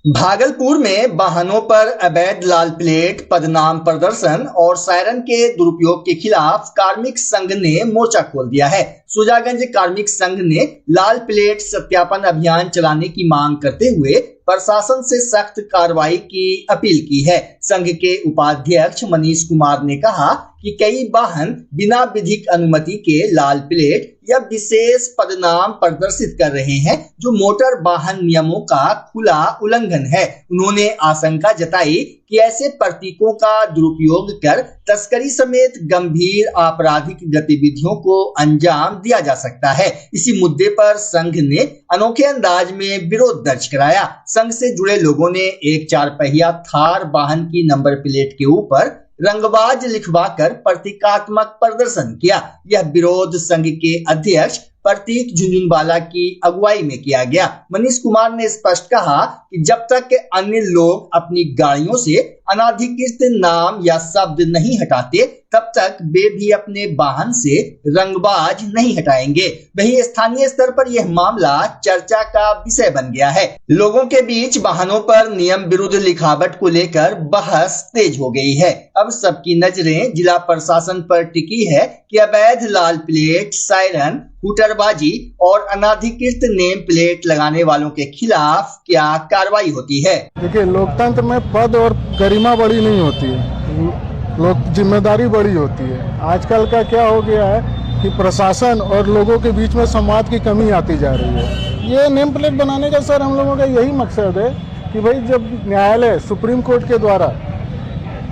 भागलपुर में वाहनों पर अवैध लाल प्लेट, पदनाम प्रदर्शन और सायरन के दुरुपयोग के खिलाफ कार्मिक संघ ने मोर्चा खोल दिया है। सुजागंज कार्मिक संघ ने लाल प्लेट सत्यापन अभियान चलाने की मांग करते हुए प्रशासन से सख्त कार्रवाई की अपील की है। संघ के उपाध्यक्ष मनीष कुमार ने कहा कि कई वाहन बिना विधिक अनुमति के लाल प्लेट या विशेष पदनाम प्रदर्शित कर रहे हैं, जो मोटर वाहन नियमों का खुला उल्लंघन है। उन्होंने आशंका जताई कि ऐसे प्रतीकों का दुरुपयोग कर तस्करी समेत गंभीर आपराधिक गतिविधियों को अंजाम दिया जा सकता है। इसी मुद्दे पर संघ ने अनोखे अंदाज में विरोध दर्ज कराया। संघ से जुड़े लोगों ने एक 4 पहिया थार वाहन की नंबर प्लेट के ऊपर रंगबाज लिखवाकर प्रतीकात्मक प्रदर्शन किया। यह विरोध संघ के अध्यक्ष प्रतीक झुंझुनवाला की अगुवाई में किया गया। मनीष कुमार ने स्पष्ट कहा कि जब तक अन्य लोग अपनी गाड़ियों से अनाधिकृत नाम या शब्द नहीं हटाते, तब तक वे भी अपने वाहन से रंगबाज नहीं हटाएंगे। वहीं स्थानीय स्तर पर यह मामला चर्चा का विषय बन गया है। लोगों के बीच वाहनों पर नियम विरुद्ध लिखावट को लेकर बहस तेज हो गई है। अब सबकी नजरें जिला प्रशासन पर टिकी है कि अवैध लाल प्लेट, सायरन, हुटरबाजी और अनाधिकृत नेम प्लेट लगाने वालों के खिलाफ क्या कार्रवाई होती है। देखिए, लोकतंत्र में पद और गरिमा बड़ी नहीं होती है, लोग जिम्मेदारी बड़ी होती है। आजकल का क्या हो गया है कि प्रशासन और लोगों के बीच में संवाद की कमी आती जा रही है। ये नेम प्लेट बनाने का सर हम लोगों का यही मकसद है कि भाई जब न्यायालय सुप्रीम कोर्ट के द्वारा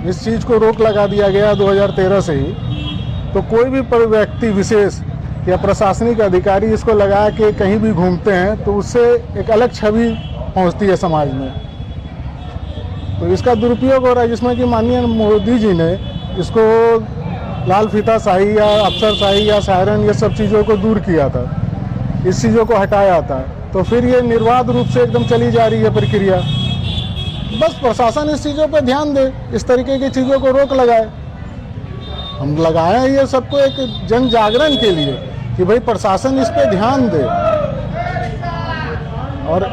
इस चीज़ को रोक लगा दिया गया 2013 से ही, तो कोई भी व्यक्ति विशेष या प्रशासनिक अधिकारी इसको लगा के कहीं भी घूमते हैं तो उससे एक अलग छवि पहुंचती है समाज में। तो इसका दुरुपयोग हो रहा है, जिसमें कि माननीय मोदी जी ने इसको लाल फीता शाही या अफसरशाही या सायरन ये सब चीज़ों को दूर किया था, इस चीज़ों को हटाया था। तो फिर ये निर्बाध रूप से एकदम चली जा रही है प्रक्रिया। बस प्रशासन इस चीज़ों पर ध्यान दे, इस तरीके की चीज़ों को रोक लगाए। हम लगाए हैं ये सबको एक जन जागरण के लिए कि भाई प्रशासन इस पे ध्यान दे, और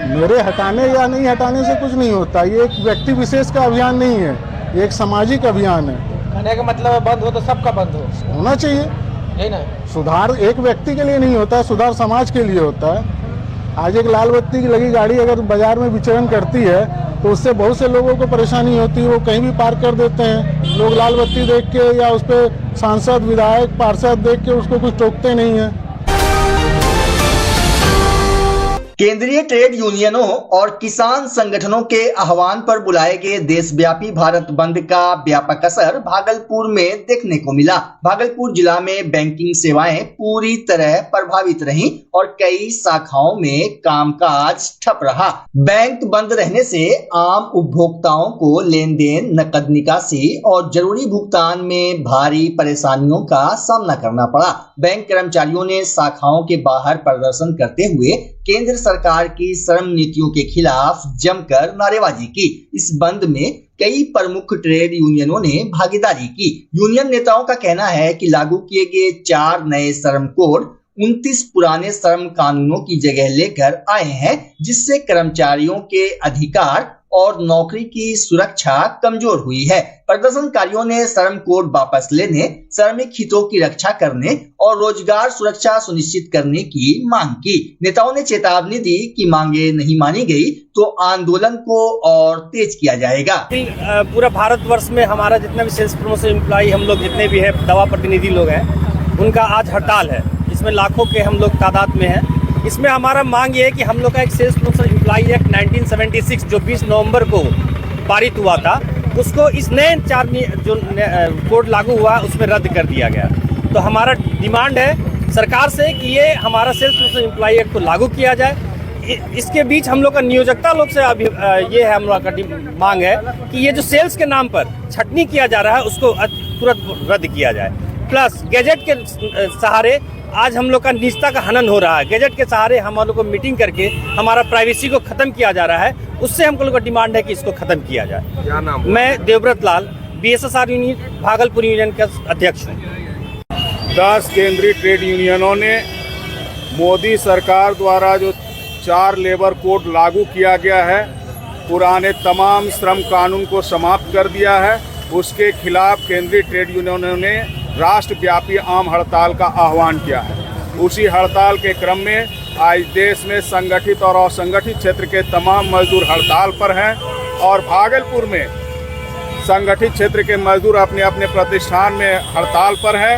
मेरे हटाने या नहीं हटाने से कुछ नहीं होता। ये एक व्यक्ति विशेष का अभियान नहीं है, ये एक सामाजिक अभियान है। कहने का मतलब है बंद हो तो सबका बंद होना चाहिए, यही ना। सुधार एक व्यक्ति के लिए नहीं होता है, सुधार समाज के लिए होता है। आज एक लाल बत्ती की लगी गाड़ी अगर बाजार में विचरण करती है तो उससे बहुत से लोगों को परेशानी होती है। वो कहीं भी पार्क कर देते हैं, लोग लाल बत्ती देख के या उस पर सांसद, विधायक, पार्षद देख के उसको कुछ टोकते नहीं है। केंद्रीय ट्रेड यूनियनों और किसान संगठनों के आह्वान पर बुलाए गए देशव्यापी भारत बंद का व्यापक असर भागलपुर में देखने को मिला। भागलपुर जिला में बैंकिंग सेवाएं पूरी तरह प्रभावित रहीं और कई शाखाओं में कामकाज ठप रहा। बैंक बंद रहने से आम उपभोक्ताओं को लेन देन, नकद निकासी और जरूरी भुगतान में भारी परेशानियों का सामना करना पड़ा। बैंक कर्मचारियों ने शाखाओं के बाहर प्रदर्शन करते हुए केंद्र सरकार की श्रम नीतियों के खिलाफ जमकर नारेबाजी की। इस बंद में कई प्रमुख ट्रेड यूनियनों ने भागीदारी की। यूनियन नेताओं का कहना है कि लागू किए गए 4 नए श्रम कोड 29 पुराने श्रम कानूनों की जगह लेकर आए हैं, जिससे कर्मचारियों के अधिकार और नौकरी की सुरक्षा कमजोर हुई है। प्रदर्शनकारियों ने श्रम कोड वापस लेने, श्रमिक हितों की रक्षा करने और रोजगार सुरक्षा सुनिश्चित करने की मांग की। नेताओं ने चेतावनी दी कि मांगे नहीं मानी गई तो आंदोलन को और तेज किया जाएगा। पूरा भारतवर्ष में हमारा जितना भी सेल्स प्रमोशन एम्प्लॉय हम लोग जितने भी है, दवा प्रतिनिधि लोग हैं, उनका आज हड़ताल है। इसमें लाखों के हम लोग तादाद में हैं। इसमें हमारा मांग ये है कि हम लोग का एक सेल्स प्रमोशन एम्प्लॉय एक्ट 1976 जो 20 नवंबर को पारित हुआ था, उसको इस नए 4 जो कोड लागू हुआ उसमें रद्द कर दिया गया। तो हमारा डिमांड है सरकार से कि ये हमारा सेल्स प्रमोशन एम्प्लॉय एक्ट को लागू किया जाए। इसके बीच हम लोग का नियोजकता लोग से अभी ये है हम लोग का मांग है कि ये जो सेल्स के नाम पर छटनी किया जा रहा है उसको तुरंत रद्द किया जाए। प्लस गैजेट के सहारे आज हम लोग का निजता का हनन हो रहा है। गैजेट के सहारे हम लोग को मीटिंग करके हमारा प्राइवेसी को खत्म किया जा रहा है। उससे हम लोग का डिमांड है कि इसको खत्म किया जाए। क्या नाम? मैं देवव्रत लाल, BSSR यूनियन भागलपुर यूनियन का अध्यक्ष हूँ। 10 केंद्रीय ट्रेड यूनियनों ने मोदी सरकार द्वारा जो 4 लेबर कोड लागू किया गया है पुराने तमाम श्रम कानून को समाप्त कर दिया है, उसके खिलाफ केंद्रीय ट्रेड यूनियनों ने राष्ट्रव्यापी आम हड़ताल का आह्वान किया है। उसी हड़ताल के क्रम में आज देश में संगठित और असंगठित क्षेत्र के तमाम मजदूर हड़ताल पर हैं और भागलपुर में संगठित क्षेत्र के मजदूर अपने अपने प्रतिष्ठान में हड़ताल पर हैं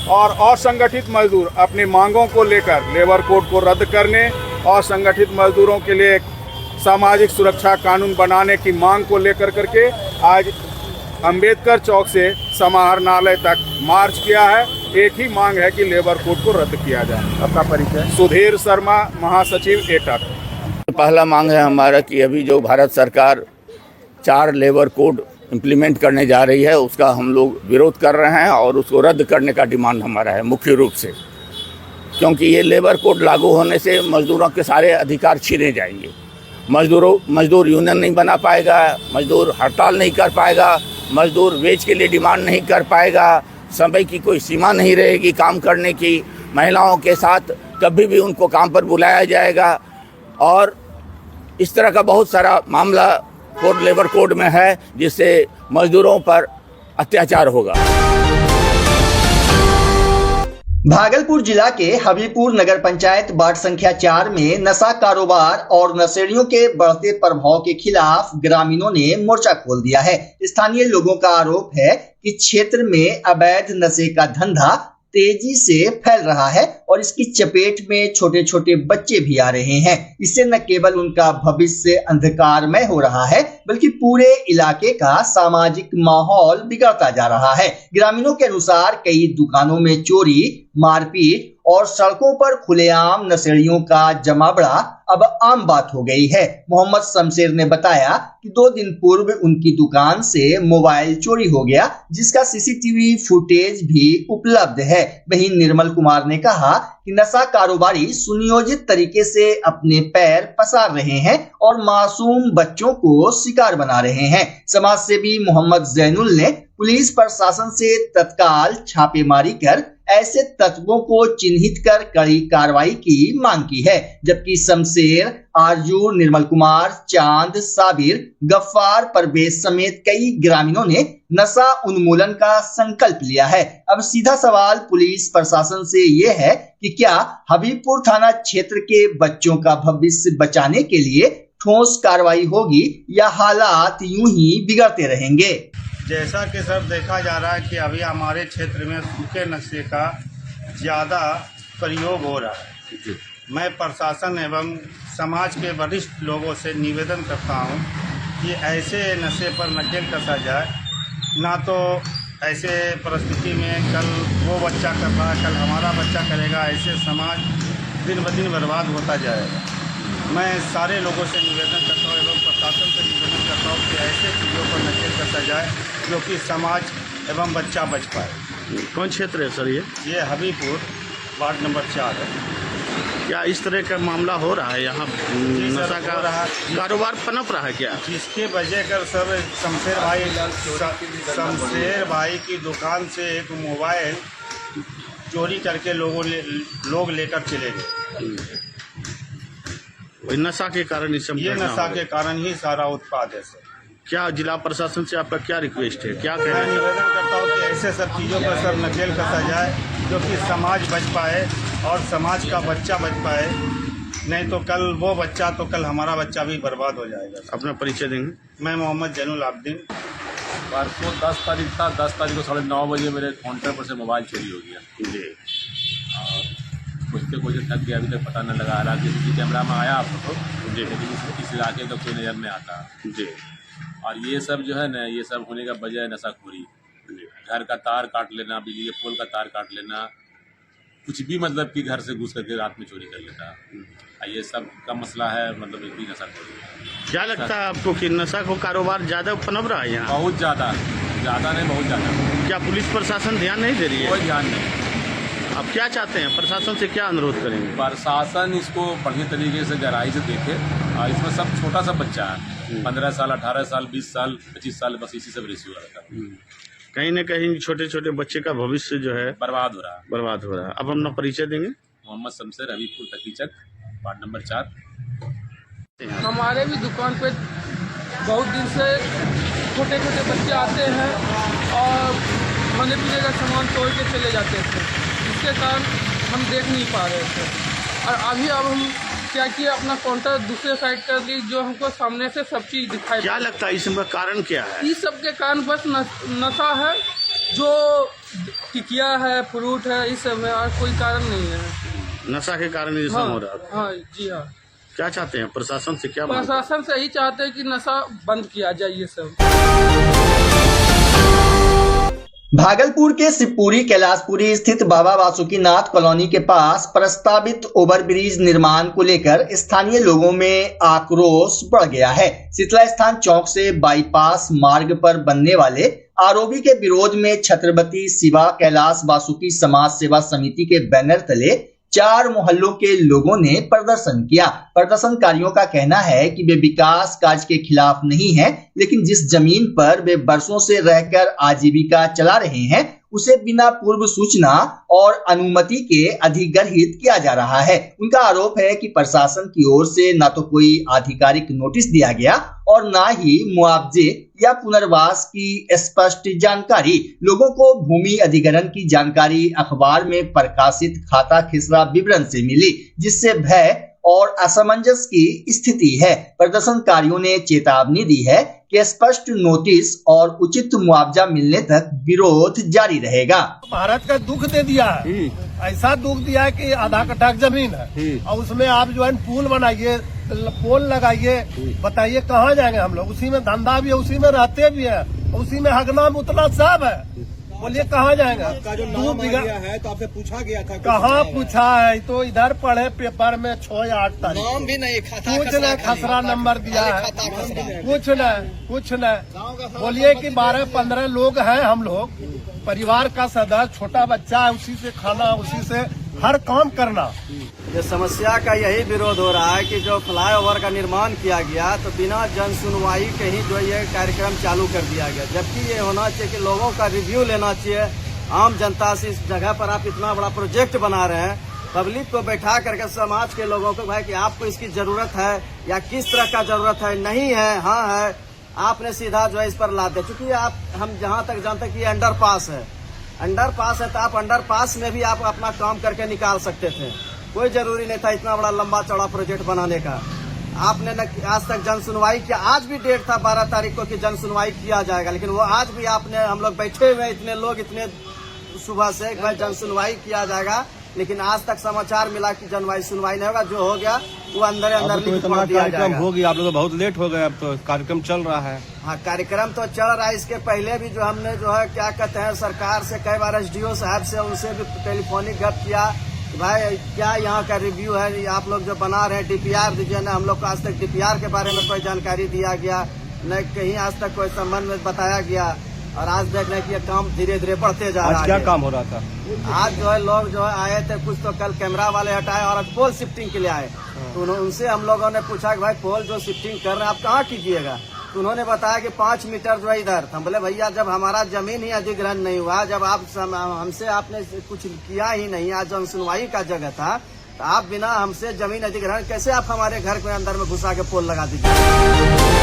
और असंगठित मजदूर अपनी मांगों को लेकर लेबर कोड को रद्द करने और संगठित मजदूरों के लिए सामाजिक सुरक्षा कानून बनाने की मांग को लेकर करके आज अंबेडकर चौक से समाहरणालय तक मार्च किया है। एक ही मांग है कि लेबर कोड को रद्द किया जाए। अपना परिचय? सुधीर शर्मा, महासचिव एटक। पहला मांग है हमारा कि अभी जो भारत सरकार 4 लेबर कोड इम्प्लीमेंट करने जा रही है उसका हम लोग विरोध कर रहे हैं और उसको रद्द करने का डिमांड हमारा है मुख्य रूप से, क्योंकि ये लेबर कोड लागू होने से मजदूरों के सारे अधिकार छीने जाएंगे। मजदूर यूनियन नहीं बना पाएगा, मजदूर हड़ताल नहीं कर पाएगा, मजदूर वेज के लिए डिमांड नहीं कर पाएगा, समय की कोई सीमा नहीं रहेगी काम करने की, महिलाओं के साथ कभी भी उनको काम पर बुलाया जाएगा और इस तरह का बहुत सारा मामला लेबर कोड में है जिससे मजदूरों पर अत्याचार होगा। भागलपुर जिला के हबीबपुर नगर पंचायत वार्ड संख्या 4 में नशा कारोबार और नशेड़ियों के बढ़ते प्रभाव के खिलाफ ग्रामीणों ने मोर्चा खोल दिया है। स्थानीय लोगों का आरोप है कि क्षेत्र में अवैध नशे का धंधा तेजी से फैल रहा है और इसकी चपेट में छोटे छोटे बच्चे भी आ रहे हैं। इससे न केवल उनका भविष्य अंधकारमय हो रहा है बल्कि पूरे इलाके का सामाजिक माहौल बिगड़ता जा रहा है। ग्रामीणों के अनुसार कई दुकानों में चोरी, मारपीट और सड़कों पर खुलेआम नशेड़ियों का जमावड़ा अब आम बात हो गई है। मोहम्मद शमशेर ने बताया कि 2 दिन पूर्व उनकी दुकान से मोबाइल चोरी हो गया, जिसका सीसीटीवी फुटेज भी उपलब्ध है। वहीं निर्मल कुमार ने कहा कि नशा कारोबारी सुनियोजित तरीके से अपने पैर पसार रहे हैं और मासूम बच्चों को शिकार बना रहे हैं। समाज सेवी मोहम्मद जैनुल ने पुलिस प्रशासन से तत्काल छापेमारी कर ऐसे तत्वों को चिन्हित कर कड़ी कार्रवाई की मांग की है। जबकि शमशेर, आरजू, निर्मल कुमार, चांद, साबिर, गफ्फार, परवेज समेत कई ग्रामीणों ने नशा उन्मूलन का संकल्प लिया है। अब सीधा सवाल पुलिस प्रशासन से ये है कि क्या हबीबपुर थाना क्षेत्र के बच्चों का भविष्य बचाने के लिए ठोस कार्रवाई होगी या हालात यूं ही बिगड़ते रहेंगे। जैसा कि सर देखा जा रहा है कि अभी हमारे क्षेत्र में सूखे नशे का ज़्यादा प्रयोग हो रहा है। मैं प्रशासन एवं समाज के वरिष्ठ लोगों से निवेदन करता हूं कि ऐसे नशे पर नकेल कसा जाए। ना तो ऐसे परिस्थिति में कल वो बच्चा कर रहा है, कल हमारा बच्चा करेगा, ऐसे समाज दिन ब दिन बर्बाद होता जाएगा। मैं सारे लोगों से निवेदन करता हूँ एवं प्रशासन से निवेदन करता हूँ कि ऐसे चीज़ों पर नकेल कसा जाए जो कि समाज एवं बच्चा बच पाए। कौन क्षेत्र है सर ये हबीबपुर वार्ड नंबर 4 है। क्या इस तरह का मामला हो रहा है यहाँ? नशा का कारोबार पनप रहा है क्या? जिसके वजह कर सर शमशेर भाई की दुकान से एक मोबाइल चोरी करके लोग लेकर चले गए। नशा के कारण ये नशा के कारण ही सारा उत्पाद है सर। क्या जिला प्रशासन से आपका क्या रिक्वेस्ट है, क्या कहना है? मैं निवेदन करता हूँ कि ऐसे सब चीज़ों पर सर नकेल कसा जाए जो कि समाज बच पाए और समाज का बच्चा बच पाए। नहीं तो कल वो बच्चा तो कल हमारा बच्चा भी बर्बाद हो जाएगा। अपना परिचय देंगे? मैं मोहम्मद जैनुल आब्दीन। परसों 10 तारीख था, 10 तारीख को 9:30 बजे मेरे काउंटर पर से मोबाइल चोरी हो गया जी। कुछ थक गया, अभी तक पता न लगा। हालांकि सीसी कैमरा में आया फोटो जी, लेकिन इस इलाके का कोई नज़र नहीं आता जी। और ये सब जो है ना, ये सब होने का वजह है नशाखोरी। घर का तार काट लेना, बिजली के पोल का तार काट लेना, कुछ भी मतलब कि घर से घुस करके रात में चोरी कर लेता। ये सब का मसला है, मतलब एक ही नशाखोरी। क्या लगता है आपको कि नशा को कारोबार ज़्यादा पनप रहा है यहाँ? बहुत ज़्यादा नहीं, बहुत ज़्यादा। क्या पुलिस प्रशासन ध्यान नहीं दे रही है? कोई ध्यान नहीं। आप क्या चाहते हैं, प्रशासन से क्या अनुरोध करेंगे? प्रशासन इसको बढ़िया तरीके से गहराई से देखे। इसमें सब छोटा सा बच्चा है, 15 साल, 18 साल, 20 साल, 25 साल, बस इसी सब रेशियो रहता है। कहीं न कहीं छोटे छोटे बच्चे का भविष्य जो है बर्बाद हो रहा है। अब अपना परिचय देंगे? Mohammad Shamsher, Habibpur Takichak, ward number 4। हमारे भी दुकान पे बहुत दिन से छोटे छोटे बच्चे आते हैं और खाने पीने का सामान तोड़ के चले जाते थे, जिसके कारण हम देख नहीं पा रहे थे। और अभी अब हम क्या किए, अपना काउंटर दूसरे साइड कर दी, जो हमको सामने से सब चीज़ दिखाई। क्या लगता है इसका कारण क्या है? इस सब के कारण बस नशा है, जो टिकिया है, फ्रूट है, इस सब है, और कोई कारण नहीं है। नशा के कारण ये सब हो रहा है? हाँ जी हाँ। क्या चाहते हैं प्रशासन से? क्या प्रशासन से यही चाहते हैं कि नशा बंद किया जाए ये सब। भागलपुर के शिवपुरी कैलाशपुरी स्थित बाबा बासुकीनाथ कॉलोनी के पास प्रस्तावित ओवरब्रिज निर्माण को लेकर स्थानीय लोगों में आक्रोश बढ़ गया है। शीतला स्थान चौक से बाईपास मार्ग पर बनने वाले आरओबी के विरोध में छत्रपति शिवा कैलाश बासुकी समाज सेवा समिति के बैनर तले 4 मोहल्लों के लोगों ने प्रदर्शन किया। प्रदर्शनकारियों का कहना है कि वे विकास कार्य के खिलाफ नहीं हैं, लेकिन जिस जमीन पर वे बरसों से रहकर आजीविका चला रहे हैं उसे बिना पूर्व सूचना और अनुमति के अधिग्रहित किया जा रहा है। उनका आरोप है कि प्रशासन की ओर से न तो कोई आधिकारिक नोटिस दिया गया और न ही मुआवजे या पुनर्वास की स्पष्ट जानकारी। लोगों को भूमि अधिग्रहण की जानकारी अखबार में प्रकाशित खाता खिसरा विवरण से मिली, जिससे भय और असमंजस की स्थिति है। प्रदर्शनकारियों ने चेतावनी दी है कि स्पष्ट नोटिस और उचित मुआवजा मिलने तक विरोध जारी रहेगा। भारत का दुख दे दिया है, ऐसा दुख दिया है कि आधा कट्ठा जमीन है और उसमें आप जो है पुल बनाइए, पोल लगाइए, बताइए कहाँ जाएंगे हम लोग? उसी में धंधा भी है, उसी में रहते भी है, उसी में हगना मुतना सब है। बोलिए कहाँ जाएंगे? आपका जो नाम आ गया है तो आपसे पूछा गया था? कहाँ पूछा है? तो इधर पढ़े पेपर में 6 या 8 तारीख, नाम भी नहीं, कुछ न खसरा नंबर दिया है, कुछ न। बोलिए कि 12-15 लोग हैं हम लोग, परिवार का सदस्य, छोटा बच्चा है, उसी से खाना, उसी से हर काम करना। ये समस्या का यही विरोध हो रहा है कि जो फ्लाईओवर का निर्माण किया गया तो बिना जन सुनवाई के ही जो ये कार्यक्रम चालू कर दिया गया, जबकि ये होना चाहिए कि लोगों का रिव्यू लेना चाहिए। आम जनता से इस जगह पर आप इतना बड़ा प्रोजेक्ट बना रहे हैं, पब्लिक को बैठा करके समाज के लोगों को भाई कि आपको इसकी जरूरत है या किस तरह का जरूरत है, नहीं है, हाँ है, आपने सीधा जो है इस पर लाद दिया। चूंकि आप हम जहाँ तक जानते हैं कि अंडर पास है तो आप अंडर पास में भी आप अपना काम करके निकाल सकते थे। कोई जरूरी नहीं था इतना बड़ा लंबा चौड़ा प्रोजेक्ट बनाने का। आपने आज तक जन सुनवाई किया, आज भी डेट था 12 तारीख को कि जन सुनवाई किया जाएगा, लेकिन वो आज भी आपने, हम लोग बैठे हुए इतने लोग, इतने सुबह से भाई जन सुनवाई किया जाएगा, लेकिन आज तक समाचार मिला कि जन सुनवाई नहीं होगा। जो हो गया वो अंदर लिख पढ़ दिया जाएगा। हो गया, आप लोग बहुत लेट हो गए, अब तो कार्यक्रम चल रहा है। हाँ, कार्यक्रम तो चल रहा है। इसके पहले भी जो हमने जो है क्या कहते हैं सरकार से कई बार SDO साहब से, उनसे भी टेलीफोनिक गप किया, भाई क्या यहाँ का रिव्यू है, आप लोग जो बना रहे हैं DPR दीजिए ना। हम लोग को आज तक DPR के बारे में कोई जानकारी दिया गया न, कहीं आज तक कोई संबंध में बताया गया। और आज देख रहे हैं कि ये काम धीरे धीरे बढ़ते जा रहा है। आज क्या काम हो रहा था? आज जो है लोग जो है आए थे, कुछ तो कल कैमरा वाले हटाए और आज पोल शिफ्टिंग के लिए आए। तो उनसे हम लोगों ने पूछा कि भाई पोल जो शिफ्टिंग कर रहे हैं आप कहाँ कीजिएगा? तो उन्होंने बताया कि 5 मीटर जो है इधर। हम बोले भैया जब हमारा जमीन ही अधिग्रहण नहीं हुआ, जब आप हमसे आपने कुछ किया ही नहीं, आज जन सुनवाई का जगह था, तो आप बिना हमसे जमीन अधिग्रहण कैसे आप हमारे घर के अंदर में घुसा के पोल लगा दीजिए?